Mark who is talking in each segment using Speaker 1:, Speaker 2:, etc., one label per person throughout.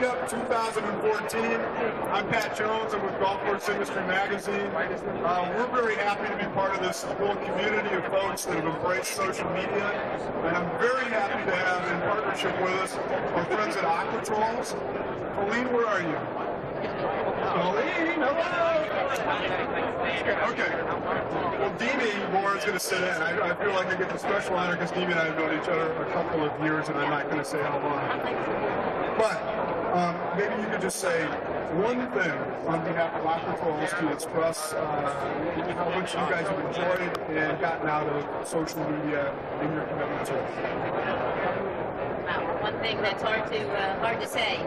Speaker 1: Tweetup 2014. I'm Pat Jones. I'm with Golf Course Industry Magazine. We're very happy to be part of this little community of folks that have embraced social media. And I'm very happy to have in partnership with us our friends at Aquatrols. Colleen, where are you? Colleen, hello! Okay. Well, Deanie Moore is going to sit in. I feel like I get the special honor because Deanie and I have known each other a couple of years, and I'm not going to say how long. But maybe you could just say one thing on behalf of Aquatrols to express how much you guys have enjoyed and gotten out of social media in your commitment to it.
Speaker 2: Wow, one thing that's hard to say.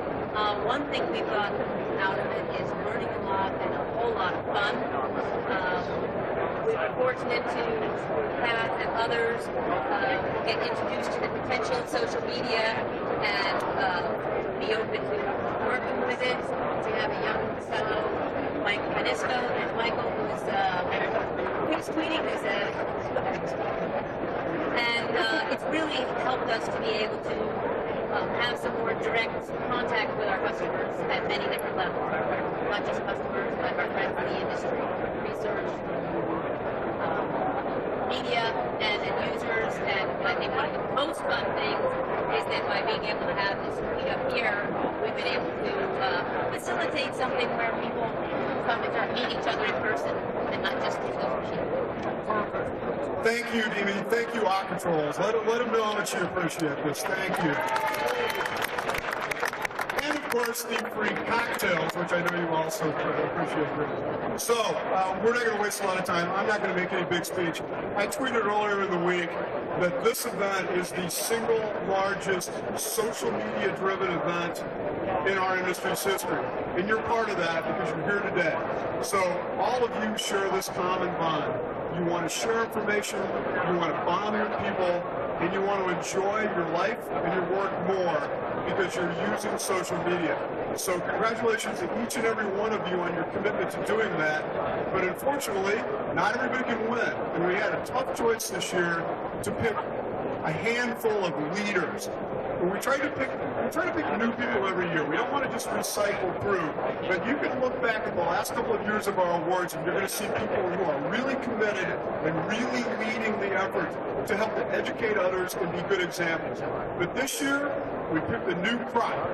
Speaker 2: One thing we've gotten out of it is learning a lot and a whole lot of fun. We've been fortunate to Pat and others get introduced to the potential of social media and be open to working with it. We have a young fellow, Mike Panisco, and Michael, who's tweeting this and it's really helped us to be able to have some more direct contact with our customers at many different levels. Not just customers, but our friends in the industry, research, media, and users. And I think one of the most fun things is that by being able to have this meet up here, we've been able to facilitate something where people come and meet each other in person and not just through the machine.
Speaker 1: Thank you, Deanie. Thank you, Aquatrols. Let them know how much you appreciate this. Thank you. And of course, the free cocktails, which I know you also appreciate. So, we're not going to waste a lot of time. I'm not going to make any big speech. I tweeted earlier in the week that this event is the single largest social media-driven event in our industry's history. And you're part of that because you're here today. So, all of you share this common bond. You want to share information, you want to bond with people, and you want to enjoy your life and your work more because you're using social media. So congratulations to each and every one of you on your commitment to doing that. But unfortunately, not everybody can win. And we had a tough choice this year to pick a handful of leaders. And we try to pick new people every year. We don't want to just recycle through. But you can look back at the last couple of years of our awards and you're going to see people who are really committed and really leading the effort to help to educate others and be good examples. But this year, we picked a new crop.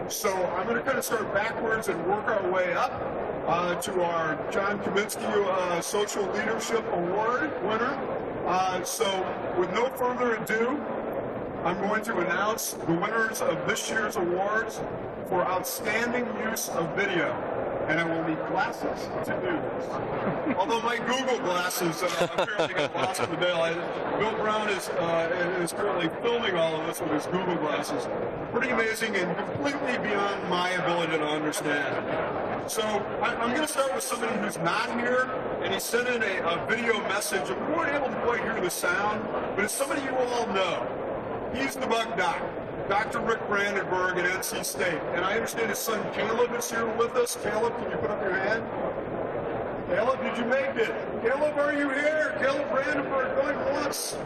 Speaker 1: So I'm going to kind of start backwards and work our way up to our John Kaminsky Social Leadership Award winner. So with no further ado, I'm going to announce the winners of this year's awards for outstanding use of video. And I will need glasses to do this. Although my Google glasses apparently got lost in the mail. Bill Brown is currently filming all of this with his Google glasses. Pretty amazing and completely beyond my ability to understand. So I'm going to start with somebody who's not here, and he sent in a video message. And we weren't able to quite hear the sound, but it's somebody you all know. He's the bug doc, Dr. Rick Brandenburg at NC State. And I understand his son Caleb is here with us. Caleb, can you put up your hand? Caleb, did you make it? Caleb, are you here? Caleb Brandenburg, going once,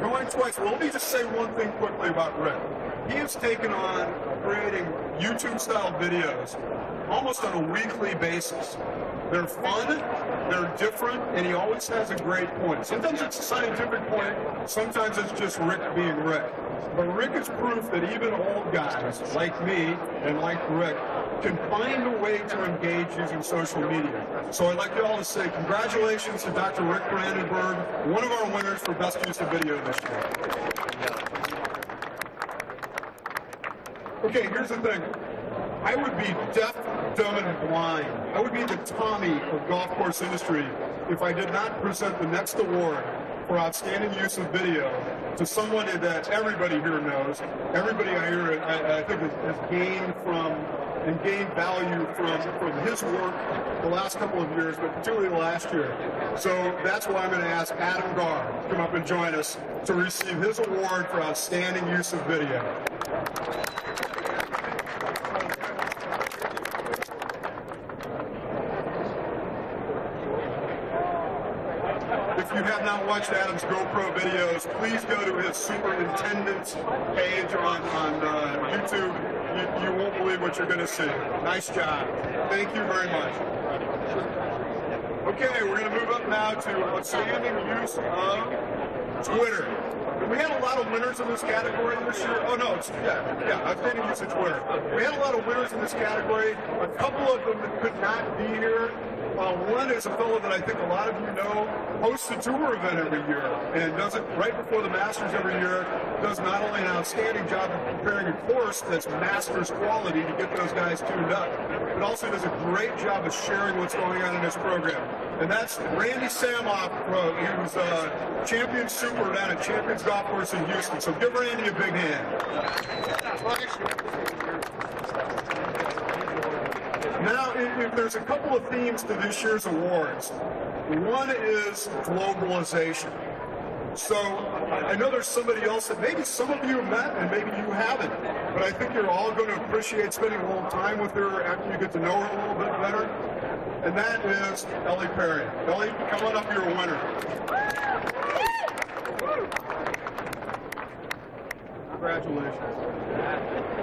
Speaker 1: going twice. Well, let me just say one thing quickly about Rick. He has taken on creating YouTube-style videos almost on a weekly basis. They're fun, they're different, and he always has a great point. Sometimes it's a scientific point, sometimes it's just Rick being Rick. But Rick is proof that even old guys like me and like Rick can find a way to engage using social media. So I'd like you all to say congratulations to Dr. Rick Brandenburg, one of our winners for Best Use of Video this year. Okay, here's the thing. I would be deaf, dumb, and blind. I would be the Tommy of golf course industry if I did not present the next award for outstanding use of video to someone that everybody here knows, everybody I think has gained from and gained value from his work the last couple of years, but particularly last year. So that's why I'm going to ask Adam Garr to come up and join us to receive his award for outstanding use of video. If you have not watched Adam's GoPro videos, please go to his Superintendent's page on YouTube. you won't believe what you're going to see. Nice job. Thank you very much. Okay, we're going to move up now to outstanding use of Twitter. We had a lot of winners in this category this year. Oh no, outstanding use of Twitter. We had a lot of winners in this category. A couple of them that could not be here. One is a fellow that I think a lot of you know hosts a tour event every year and does it right before the Masters every year. Does not only an outstanding job of preparing a course that's Masters quality to get those guys tuned up, but also does a great job of sharing what's going on in this program. And that's Randy Samoff, he was champion super down at Champions Golf Course in Houston. So give Randy a big hand. Now, if there's a couple of themes to this year's awards. One is globalization. So I know there's somebody else that maybe some of you have met and maybe you haven't, but I think you're all going to appreciate spending a little time with her after you get to know her a little bit better. And that is Ellie Perry. Ellie, come on up, you're a winner. Congratulations.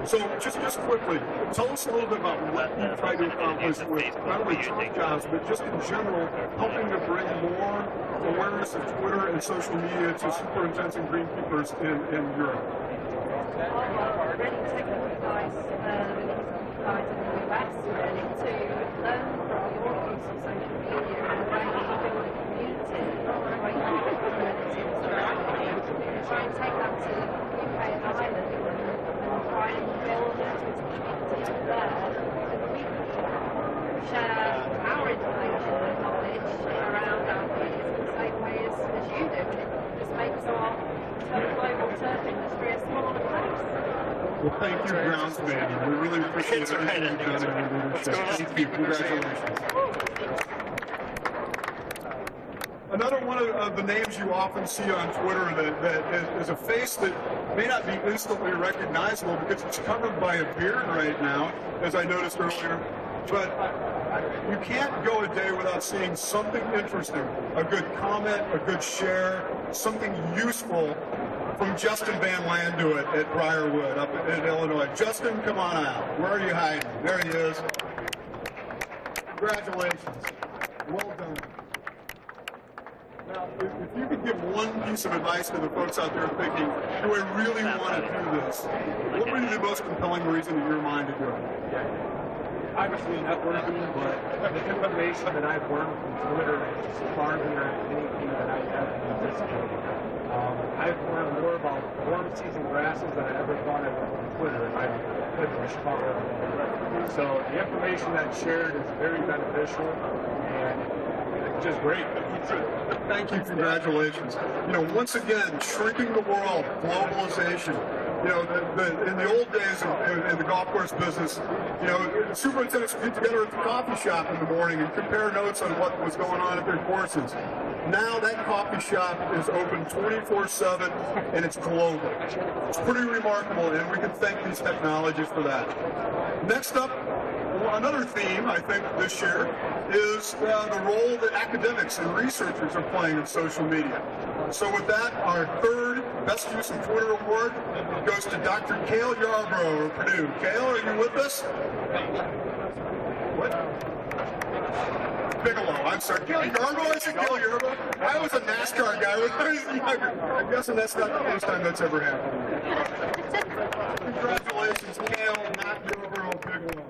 Speaker 1: So just quickly, tell us a little bit about what you try to accomplish with not only Trump jobs, but just in general, helping to bring more awareness of Twitter and social media to superintendents and greenkeepers in Europe.
Speaker 2: Really taking advice guys in the US really to learn from your use of social media and the way you build a community, the way you build communities around you, and try and take that to the UK and Ireland and try and build a community over there. And we can share our information and knowledge around our communities in the same way as you do, and it just makes our global turf industry a smaller place.
Speaker 1: Well, thank you, Groundsman. We really appreciate everything you've done in your leadership. Thank you. Congratulations. Another one of the names you often see on Twitter that is a face that may not be instantly recognizable because it's covered by a beard right now, as I noticed earlier. But you can't go a day without seeing something interesting, a good comment, a good share, something useful from Justin Van Landuit at Briarwood up in Illinois. Justin, come on out. Where are you hiding? There he is. Congratulations. Well done. Now, if you could give one piece of advice to the folks out there thinking, do I really want to do this? What would be the most compelling reason in your mind to do it?
Speaker 3: Obviously networking, but the information that I've learned from Twitter is far beyond anything that I've ever anticipated. I've learned more about warm season grasses than I ever thought I would from Twitter if I could respond. So the information that's shared is very beneficial and it's just great.
Speaker 1: Thank you. Congratulations. You know, once again, shrinking the world, globalization. You know, in the old days in the golf course business, you know, superintendents would get together at the coffee shop in the morning and compare notes on what was going on at their courses. Now that coffee shop is open 24/7 and it's global. It's pretty remarkable, and we can thank these technologies for that. Next up, another theme, I think, this year is the role that academics and researchers are playing in social media. So with that, our third Best Use of Twitter award goes to Dr. Cale Yarbrough of Purdue. Cale, are you with us? What? Bigelow, I'm sorry. Cale Yarbrough? I said Cale Yarbrough. I was a NASCAR guy when I was younger. I'm guessing that's not the first time that's ever happened. Congratulations, Cale, not Yarbrough, Bigelow.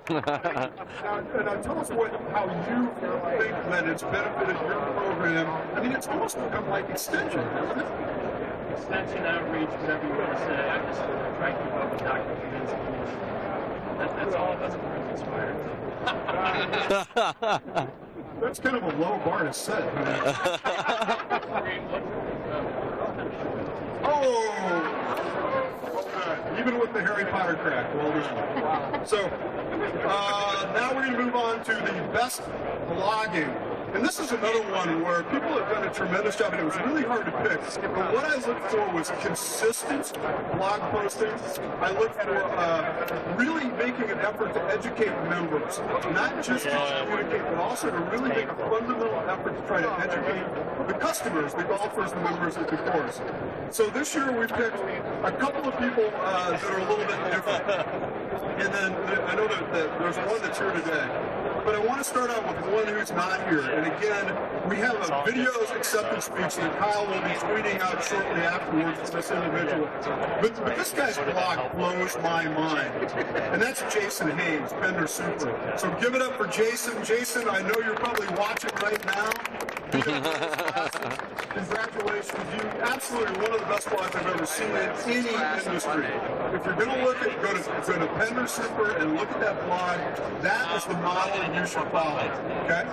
Speaker 1: Now tell us how you think that it's benefited your program. I mean, it's almost become like extension, isn't it?
Speaker 4: Extension, outreach, whatever you want to say. I just try to keep up with Dr. Kaminsky. That's all of us inspired.
Speaker 1: That's kind of a low bar to set. Oh! Even with the Harry Potter crack, well done. Wow. So now we're going to move on to the best blogging. And this is another one where people have done a tremendous job, and it was really hard to pick. But what I looked for was consistent blog postings. I looked for really making an effort to educate members, not just to communicate, but also to really make a fundamental effort to try to educate the customers, the golfers, the members of the course. So this year we picked a couple of people that are a little bit different. There's one that's here today. But I want to start out with one who's not here. And again, we have a video acceptance speech that Kyle will be tweeting out shortly afterwards for this individual. But this guy's blog blows my mind. And that's Jason Haynes, Bender Super. So give it up for Jason. Jason, I know you're probably watching right now. Congratulations. You absolutely one of the best blogs I've ever seen in any industry. If you're going to look at, go to Bender Super and look at that blog, that is the model you should follow. Okay?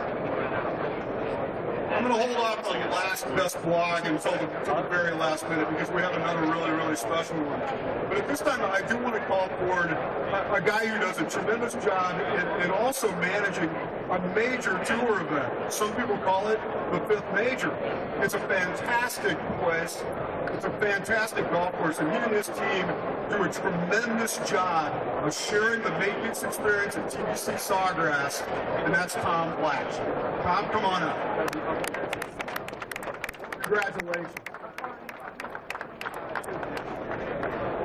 Speaker 1: I'm going to hold off on the last best blog until the very last minute because we have another really, really special one. But at this time, I do want to call forward a guy who does a tremendous job in also managing a major tour event. Some people call it the fifth major. It's a fantastic place. It's a fantastic golf course, and he and his team do a tremendous job of sharing the maintenance experience at TBC Sawgrass, and that's Tom Flash. Tom, come on up. Congratulations.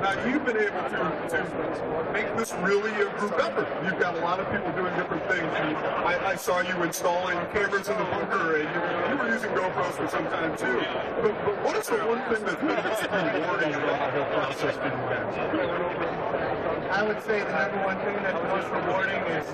Speaker 1: Now, you've been able to make this really a group effort. You've got a lot of people doing different things. I saw you installing cameras in the bunker, and you were using GoPros for some time, too. But what is the one thing that's been most rewarding about the whole process for you guys?
Speaker 5: I would say the number one thing that's most rewarding is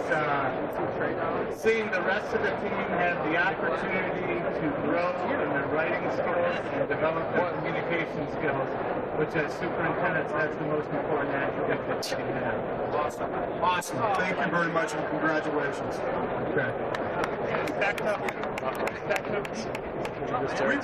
Speaker 5: seeing the rest of the team have the opportunity to grow in their writing skills and develop their communication skills, which as superintendents, that's the most important attribute that you can have.
Speaker 1: Awesome. Awesome. Thank you very much, and congratulations. Okay.
Speaker 5: Back up.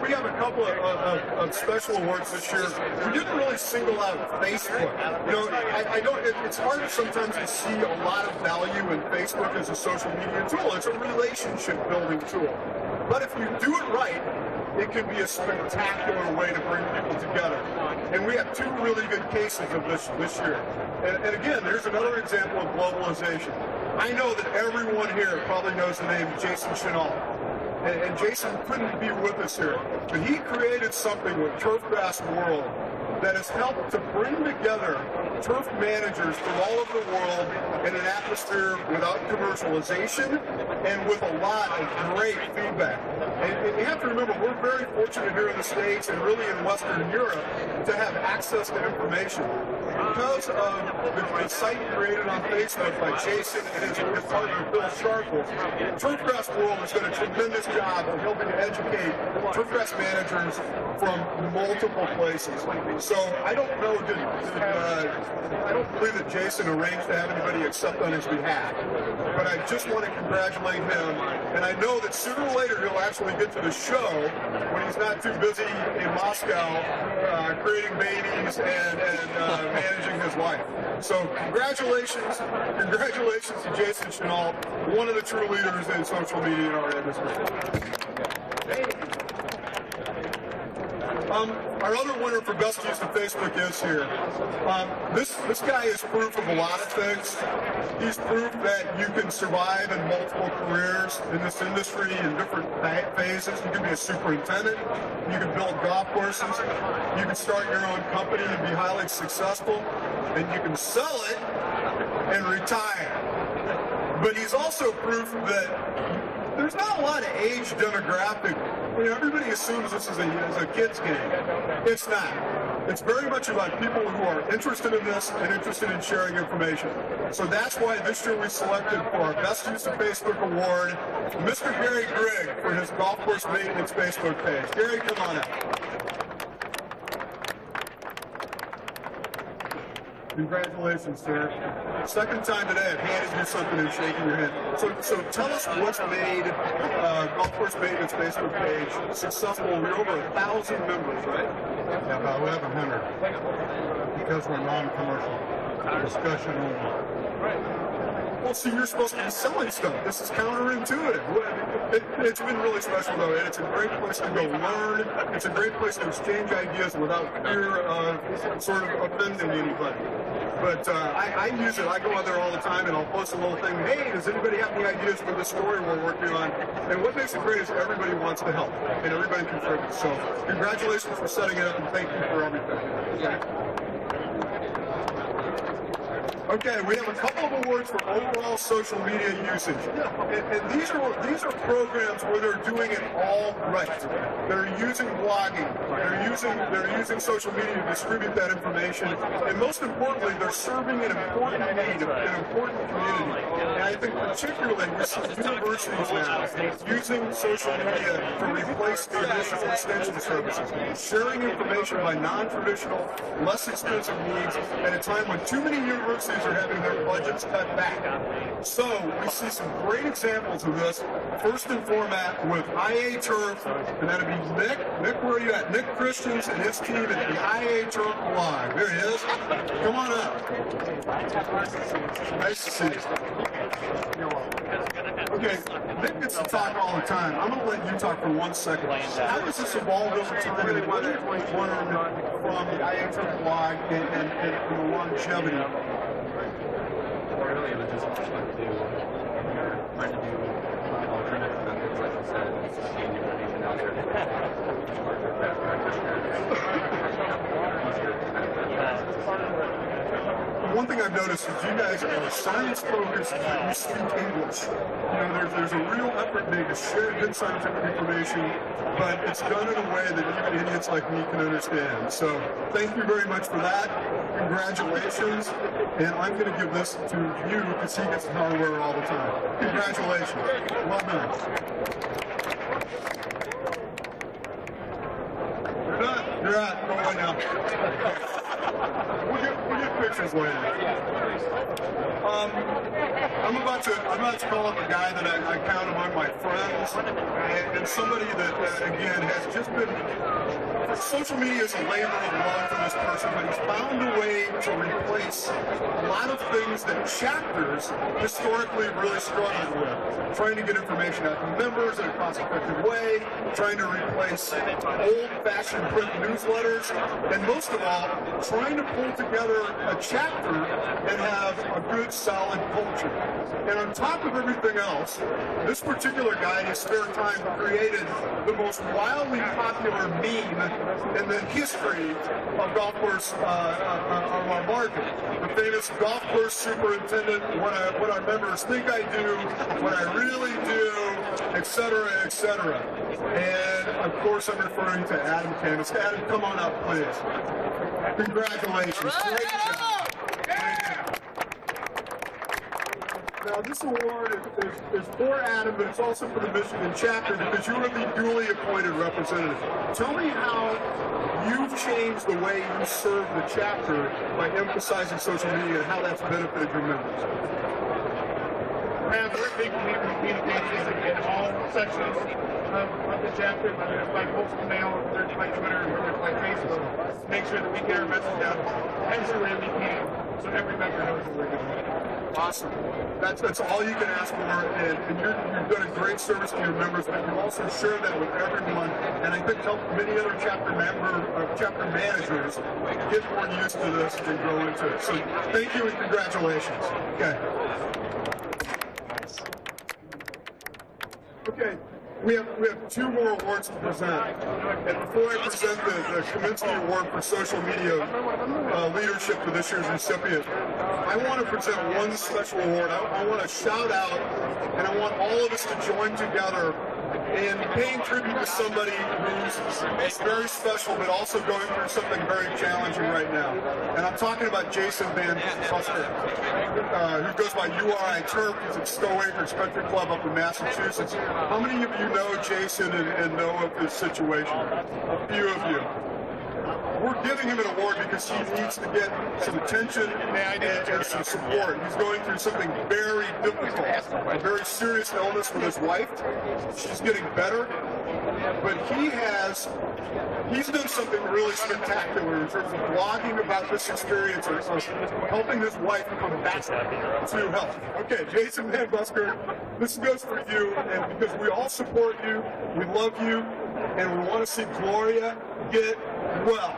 Speaker 1: We have a couple of special awards this year. We didn't really single out Facebook. You know, I don't. It's hard sometimes to see a lot of value in Facebook as a social media tool. It's a relationship building tool. But if you do it right, it can be a spectacular way to bring people together. And we have two really good cases of this year. And again, there's another example of globalization. I know that everyone here probably knows the name Jason Chenault. And Jason couldn't be with us here, but he created something with Turfgrass World that has helped to bring together turf managers from all over the world in an atmosphere without commercialization and with a lot of great feedback. And you have to remember, we're very fortunate here in the States and really in Western Europe to have access to information. Because of the site created on Facebook by Jason and his partner Bill Sharple, Turfgrass World has done a tremendous job of helping to educate turfgrass managers from multiple places. So I don't know, I don't believe that Jason arranged to have anybody accept on his behalf. But I just want to congratulate him, and I know that sooner or later he'll actually get to the show when he's not too busy in Moscow creating babies and managing his life. So congratulations to Jason Chenault, one of the true leaders in social media in our industry. Our other winner for best use of Facebook is here. This guy is proof of a lot of things. He's proof that you can survive in multiple careers in this industry in different phases. You can be a superintendent. You can build golf courses. You can start your own company and be highly successful. And you can sell it and retire. But he's also proof that there's not a lot of age demographic. I mean, everybody assumes this is a kid's game. It's not. It's very much about people who are interested in this and interested in sharing information. So that's why this year we selected for our Best Use of Facebook Award, Mr. Gary Grigg for his golf course maintenance Facebook page. Gary, come on up. Congratulations, sir. Second time today I've handed you something and shaking your hand. So tell us what's made Golf Course Maintenance Facebook page successful. We're over 1,000 members, right?
Speaker 6: Yeah, about 1,100. Because we're non-commercial. Discussion only.
Speaker 1: Well, see, you're supposed to be selling stuff. This is counterintuitive. It's been really special, though, and it's a great place to go learn. It's a great place to exchange ideas without fear of sort of offending anybody. But I use it. I go on there all the time, and I'll post a little thing. Hey, does anybody have any ideas for the story we're working on? And what makes it great is everybody wants to help, and everybody contributes. So congratulations for setting it up, and thank you for everything. Okay. Okay, we have a couple of awards for overall social media usage, and these are programs where they're doing it all right. They're using blogging, they're using social media to distribute that information, and most importantly, they're serving an important need, an important community. And I think particularly we see universities now using social media to replace the traditional extension services, sharing information by non-traditional, less expensive means at a time when too many universities are having their budgets cut back. So we see some great examples of this. First in format with IA Turf, and that'd be Nick. Nick, where are you at? Nick Christians and his team at the IA Turf blog. There he is. Come on up. Nice to see you. Okay, Nick gets to talk all the time. I'm going to let you talk for 1 second. How has this evolved over time, and what have you learned from the IA Turf blog and the longevity?
Speaker 7: Really, it was just trying to do alternative methods, like you said, getting information out there.
Speaker 1: One thing I've noticed is you guys are science focused and you speak English. You know, there's a real effort made to share good scientific information, but it's done in a way that even idiots like me can understand. So thank you very much for that. Congratulations. And I'm going to give this to you because he gets the hardware all the time. Congratulations. Well done. You're done. You're out. Go away now. We'll get pictures later. I'm about to call up a guy that I count among my friends, and somebody that again has just been. Social media is a labor of love for this person, but he's found a way to replace a lot of things that chapters historically really struggled with. Trying to get information out to members in a cost-effective way, trying to replace old-fashioned print newsletters, and most of all, trying to pull together a chapter and have a good, solid culture. And on top of everything else, this particular guy in his spare time created the most wildly popular meme in the history of golf course of our market. The famous golf course superintendent, what our members think I do, what I really do, etc., etc. And of course I'm referring to Adam Candace. Adam, come on up, please. Congratulations. Great job. Now, this award is for Adam, but it's also for the Michigan chapter because you are the duly appointed representative. Tell me how you've changed the way you serve the chapter by emphasizing social media and how that's benefited your members.
Speaker 5: We're big communications in all sections of the chapter, whether it's by postal mail, whether it's by Twitter, whether it's by Facebook, to make sure that we get our message out every way we can so every member knows what we're doing.
Speaker 1: Awesome. That's all you can ask for, and you've done a great service to your members, but you also share that with everyone, and I think help many other chapter managers get more used to this and grow into it. So thank you and congratulations. Okay. Okay. We have two more awards to present. And before I present the Kaminsky Award for Social Media Leadership for this year's recipient, I want to present one special award. I want to shout out, and I want all of us to join together in paying tribute to somebody who's very special, but also going through something very challenging right now. And I'm talking about Jason Van Busker, who goes by URI Turf. He's at Stowe Acres Country Club up in Massachusetts. How many of you know Jason and know of his situation? A few of you. We're giving him an award because he needs to get some attention and some support. He's going through something very difficult, a very serious illness with his wife. She's getting better, but he's done something really spectacular in terms of blogging about this experience of helping his wife come back to health. Okay, Jason Van Busker, this goes for you, and because we all support you, we love you, and we want to see Gloria get well.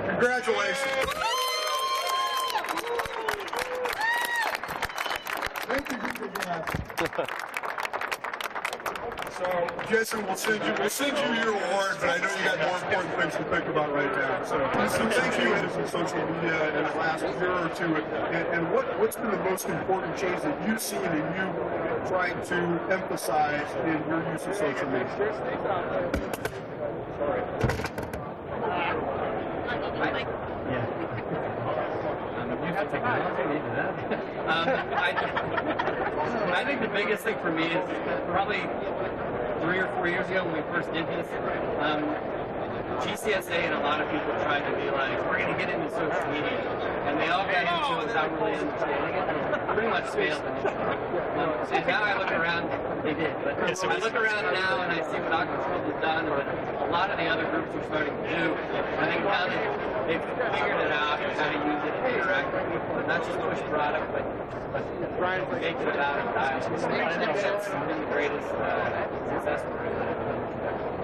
Speaker 1: Congratulations. Thank you. So, Jason, we'll send you your award, but I know you got more important things to think about right now. So thank you in social media in the last year or two, and what's been the most important change that you've seen and you trying to emphasize in your use of social media?
Speaker 7: You have technology, need that. I think the biggest thing for me is probably 3 or 4 years ago when we first did this, GCSA and a lot of people tried to be like, we're going to get into social media. And they all got into it without really understanding it. Pretty much failed initially. And now I look around, they did, but I look around now and I see what Aquatrols has done and what a lot of the other groups are starting to do. I think now that they've figured it out and how to use it and interact with people and not just push product, but trying to make it about dialogue. I think that's been the greatest success for it.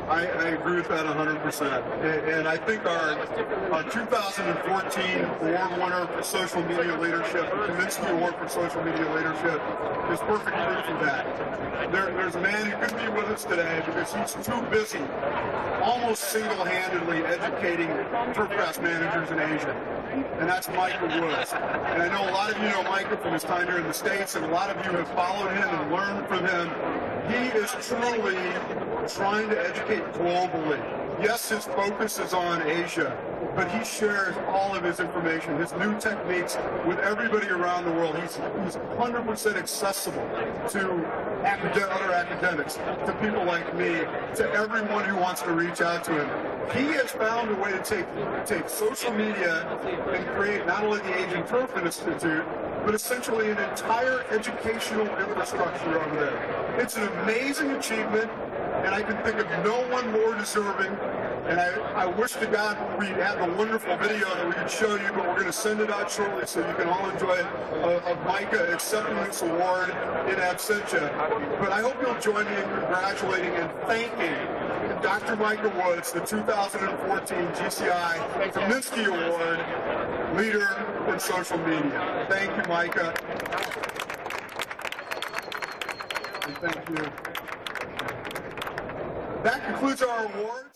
Speaker 1: I agree with that 100%. And I think our 2014 award winner for social media leadership, the Kaminsky Award for Social Media Leadership, is perfect proof of that. There's a man who couldn't be with us today because he's too busy, almost single-handedly educating turfgrass managers in Asia. And that's Micah Woods. And I know a lot of you know Micah from his time here in the States, and a lot of you have followed him and learned from him. He is truly trying to educate globally. Yes, his focus is on Asia, but he shares all of his information, his new techniques with everybody around the world. He's 100% accessible to other academics, to people like me, to everyone who wants to reach out to him. He has found a way to take social media and create not only the Asian Turf Institute, but essentially an entire educational infrastructure over there. It's an amazing achievement, and I can think of no one more deserving. And I wish to God we had the wonderful video that we could show you, but we're going to send it out shortly so you can all enjoy it, of Micah accepting this award in absentia. But I hope you'll join me in congratulating and thanking Dr. Micah Woods, the 2014 GCI Kaminsky Award Leader in Social Media. Thank you, Micah. And thank you. That concludes our awards.